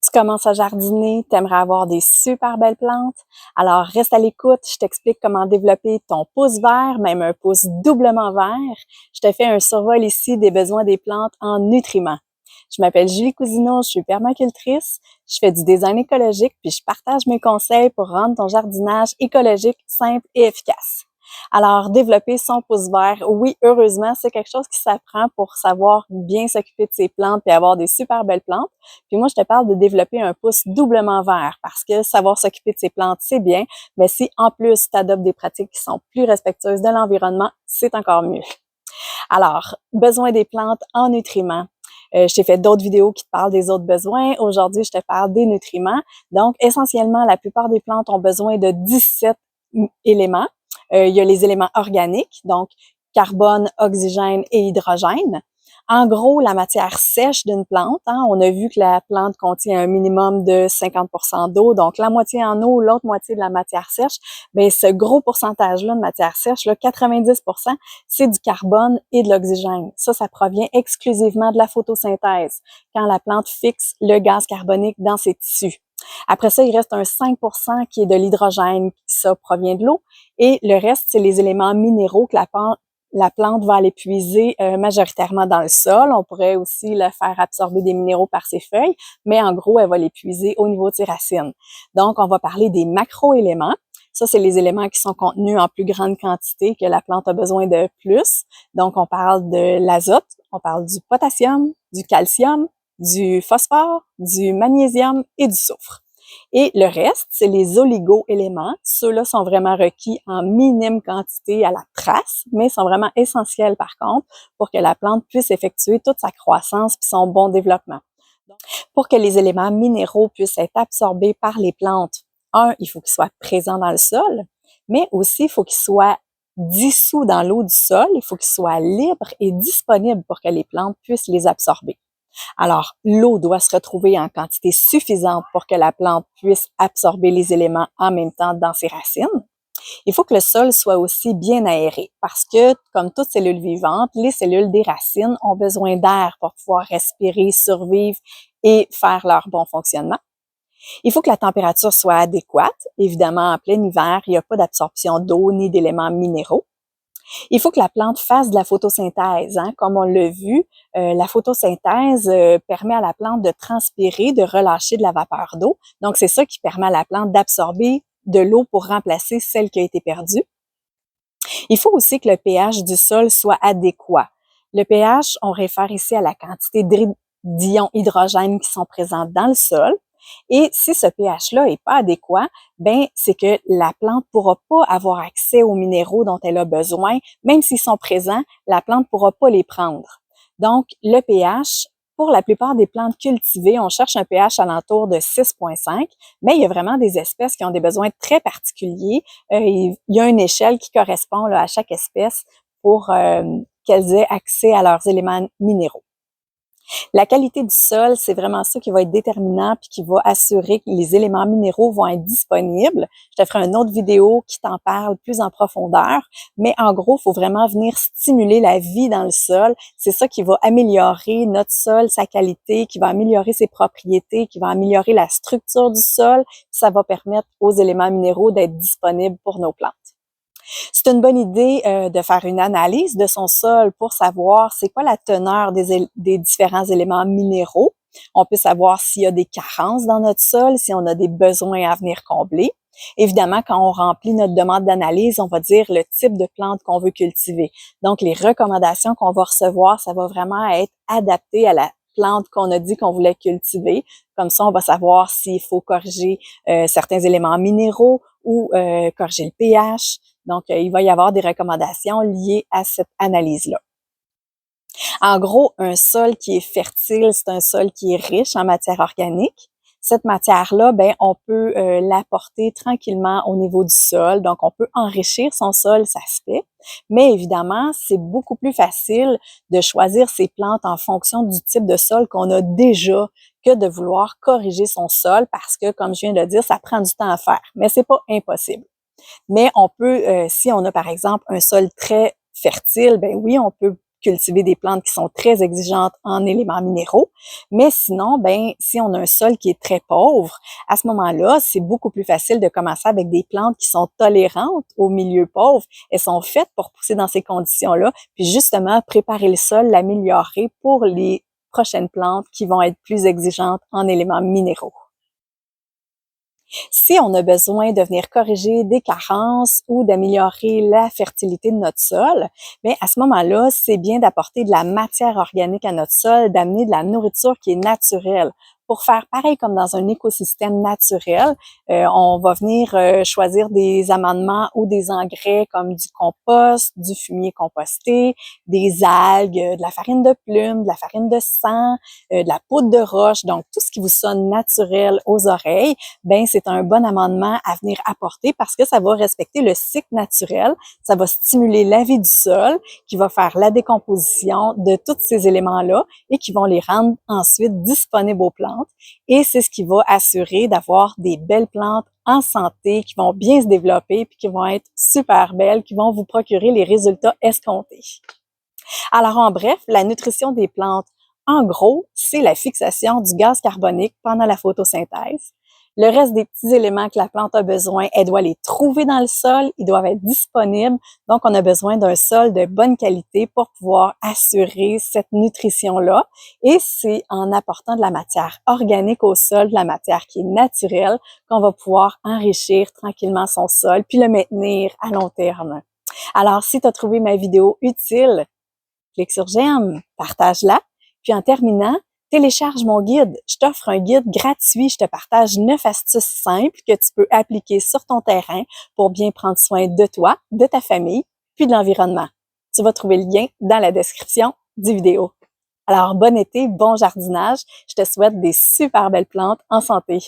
Tu commences à jardiner, tu aimerais avoir des super belles plantes. Alors reste à l'écoute, je t'explique comment développer ton pouce vert, même un pouce doublement vert. Je te fais un survol ici des besoins des plantes en nutriments. Je m'appelle Julie Cousineau, je suis permacultrice, je fais du design écologique, puis je partage mes conseils pour rendre ton jardinage écologique simple et efficace. Alors, développer son pouce vert, oui, heureusement, c'est quelque chose qui s'apprend pour savoir bien s'occuper de ses plantes et avoir des super belles plantes. Puis moi, je te parle de développer un pouce doublement vert parce que savoir s'occuper de ses plantes, c'est bien, mais si en plus tu adoptes des pratiques qui sont plus respectueuses de l'environnement, c'est encore mieux. Alors, besoin des plantes en nutriments. Je t'ai fait d'autres vidéos qui te parlent des autres besoins. Aujourd'hui, je te parle des nutriments. Donc, essentiellement, la plupart des plantes ont besoin de 17 éléments. Il y a les éléments organiques, donc carbone, oxygène et hydrogène. En gros, la matière sèche d'une plante, on a vu que la plante contient un minimum de 50% d'eau, donc la moitié en eau, l'autre moitié de la matière sèche. Bien, ce gros pourcentage-là de matière sèche, là, 90%, c'est du carbone et de l'oxygène. Ça provient exclusivement de la photosynthèse, quand la plante fixe le gaz carbonique dans ses tissus. Après ça, il reste un 5% qui est de l'hydrogène, ça provient de l'eau, et le reste, c'est les éléments minéraux que la plante va aller puiser majoritairement dans le sol. On pourrait aussi le faire absorber des minéraux par ses feuilles, mais en gros, elle va les puiser au niveau de ses racines. Donc, on va parler des macroéléments. Ça, c'est les éléments qui sont contenus en plus grande quantité, que la plante a besoin de plus. Donc, on parle de l'azote, on parle du potassium, du calcium, du phosphore, du magnésium et du soufre. Et le reste, c'est les oligo-éléments. Ceux-là sont vraiment requis en minime quantité à la trace, mais sont vraiment essentiels par contre pour que la plante puisse effectuer toute sa croissance et son bon développement. Pour que les éléments minéraux puissent être absorbés par les plantes, il faut qu'ils soient présents dans le sol, mais aussi il faut qu'ils soient dissous dans l'eau du sol, il faut qu'ils soient libres et disponibles pour que les plantes puissent les absorber. Alors, l'eau doit se retrouver en quantité suffisante pour que la plante puisse absorber les éléments en même temps dans ses racines. Il faut que le sol soit aussi bien aéré parce que, comme toute cellule vivante, les cellules des racines ont besoin d'air pour pouvoir respirer, survivre et faire leur bon fonctionnement. Il faut que la température soit adéquate. Évidemment, en plein hiver, il n'y a pas d'absorption d'eau ni d'éléments minéraux. Il faut que la plante fasse de la photosynthèse. Comme on l'a vu, la photosynthèse permet à la plante de transpirer, de relâcher de la vapeur d'eau. Donc, c'est ça qui permet à la plante d'absorber de l'eau pour remplacer celle qui a été perdue. Il faut aussi que le pH du sol soit adéquat. Le pH, on réfère ici à la quantité d'ions hydrogène qui sont présents dans le sol. Et si ce pH-là est pas adéquat, ben c'est que la plante pourra pas avoir accès aux minéraux dont elle a besoin. Même s'ils sont présents, la plante pourra pas les prendre. Donc, le pH, pour la plupart des plantes cultivées, on cherche un pH alentour de 6,5, mais il y a vraiment des espèces qui ont des besoins très particuliers. Il y a une échelle qui correspond là, à chaque espèce pour qu'elles aient accès à leurs éléments minéraux. La qualité du sol, c'est vraiment ça qui va être déterminant puis qui va assurer que les éléments minéraux vont être disponibles. Je te ferai une autre vidéo qui t'en parle plus en profondeur, mais en gros, il faut vraiment venir stimuler la vie dans le sol. C'est ça qui va améliorer notre sol, sa qualité, qui va améliorer ses propriétés, qui va améliorer la structure du sol. Ça va permettre aux éléments minéraux d'être disponibles pour nos plantes. C'est une bonne idée de faire une analyse de son sol pour savoir c'est quoi la teneur des différents éléments minéraux. On peut savoir s'il y a des carences dans notre sol, si on a des besoins à venir combler. Évidemment, quand on remplit notre demande d'analyse, on va dire le type de plante qu'on veut cultiver. Donc, les recommandations qu'on va recevoir, ça va vraiment être adapté à la plante qu'on a dit qu'on voulait cultiver. Comme ça, on va savoir s'il faut corriger certains éléments minéraux ou corriger le pH. Donc, il va y avoir des recommandations liées à cette analyse-là. En gros, un sol qui est fertile, c'est un sol qui est riche en matière organique. Cette matière-là, on peut l'apporter tranquillement au niveau du sol. Donc, on peut enrichir son sol, ça se fait. Mais évidemment, c'est beaucoup plus facile de choisir ses plantes en fonction du type de sol qu'on a déjà que de vouloir corriger son sol parce que, comme je viens de le dire, ça prend du temps à faire. Mais c'est pas impossible. Mais on peut, si on a par exemple un sol très fertile, oui, on peut cultiver des plantes qui sont très exigeantes en éléments minéraux. Mais sinon, ben, si on a un sol qui est très pauvre, à ce moment-là, c'est beaucoup plus facile de commencer avec des plantes qui sont tolérantes au milieu pauvre. Elles sont faites pour pousser dans ces conditions-là, puis justement préparer le sol, l'améliorer pour les prochaines plantes qui vont être plus exigeantes en éléments minéraux. Si on a besoin de venir corriger des carences ou d'améliorer la fertilité de notre sol, bien à ce moment-là, c'est bien d'apporter de la matière organique à notre sol, d'amener de la nourriture qui est naturelle. Pour faire pareil comme dans un écosystème naturel, on va venir choisir des amendements ou des engrais comme du compost, du fumier composté, des algues, de la farine de plume, de la farine de sang, de la poudre de roche, donc tout ce qui vous sonne naturel aux oreilles, ben c'est un bon amendement à venir apporter parce que ça va respecter le cycle naturel, ça va stimuler la vie du sol, qui va faire la décomposition de tous ces éléments-là et qui vont les rendre ensuite disponibles aux plantes. Et c'est ce qui va assurer d'avoir des belles plantes en santé, qui vont bien se développer puis qui vont être super belles, qui vont vous procurer les résultats escomptés. Alors, en bref, la nutrition des plantes, en gros, c'est la fixation du gaz carbonique pendant la photosynthèse. Le reste des petits éléments que la plante a besoin, elle doit les trouver dans le sol, ils doivent être disponibles. Donc, on a besoin d'un sol de bonne qualité pour pouvoir assurer cette nutrition-là. Et c'est en apportant de la matière organique au sol, de la matière qui est naturelle, qu'on va pouvoir enrichir tranquillement son sol, puis le maintenir à long terme. Alors, si tu as trouvé ma vidéo utile, clique sur j'aime, partage-la. Puis en terminant, télécharge mon guide. Je t'offre un guide gratuit. Je te partage 9 astuces simples que tu peux appliquer sur ton terrain pour bien prendre soin de toi, de ta famille, puis de l'environnement. Tu vas trouver le lien dans la description du vidéo. Alors, bon été, bon jardinage. Je te souhaite des super belles plantes en santé.